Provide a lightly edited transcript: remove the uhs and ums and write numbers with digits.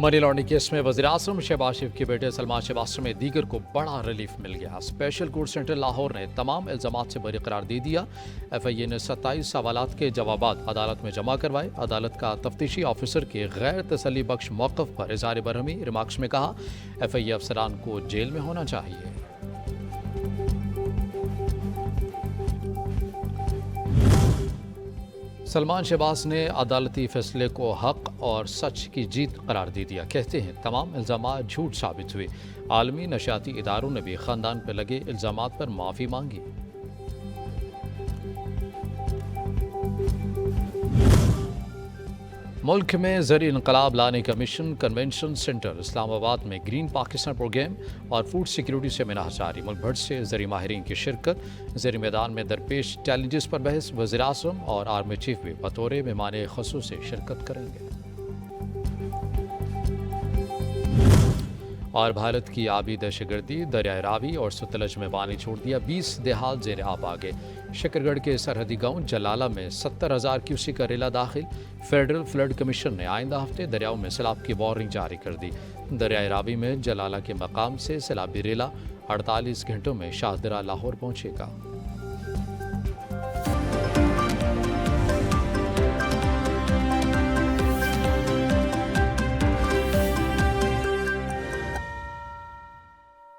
Money laundering case में वज़ीर-ए-आज़म शहबाज शरीफ के बेटे सलमान शहबाज समेत दीगर को बड़ा रिलीफ मिल गया। स्पेशल कोर्ट सेंटर लाहौर ने तमाम इल्ज़ामात से बरी करार दे दिया। FIA ने 27 सवालात के जवाबात अदालत में जमा करवाए। अदालत का तफ्तीशी ऑफिसर के गैर तसल्ली बख्श मौक़िफ़ पर इज़हार बरहमी रिमार्क्स में कहा, FIA अफसरान को जेल में होना चाहिए। सलमान शहबाज ने अदालती फैसले को हक और सच की जीत करार दे दिया। कहते हैं तमाम इल्ज़ामात झूठ साबित हुए। आलमी नशियाती इदारों ने भी ख़ानदान पर लगे इल्ज़ामात पर माफ़ी मांगी। मुल्क में ज़री इनकलाब लाने का मिशन कन्वेंशन सेंटर इस्लामाबाद में ग्रीन पाकिस्तान प्रोग्राम और फूड सिक्योरिटी सेमिनार जारी। मुल्क भर से ज़री माहिरीन की शिरकत। ज़री मैदान में दरपेश चैलेंजेस पर बहस। वज़ीर-ए-आज़म और आर्मी चीफ भी बतौर मेहमान ख़ुसूस शिरकत करेंगे। और भारत की आबी दहशतगर्दी, दरियाए रावी और सतलज में पानी छोड़ दिया। 20 देहात ज़ेर आब आ गए। शकरगढ़ के सरहदी गांव जलाला में 70,000 क्यूसेक का रेला दाखिल। फेडरल फ्लड कमीशन ने आइंदा हफ्ते दरियाओं में सैलाब की वार्निंग जारी कर दी। दरियाए रावी में जलाला के मकाम से सैलाबी रेला 48 घंटों में शाहदरा लाहौर पहुंचेगा।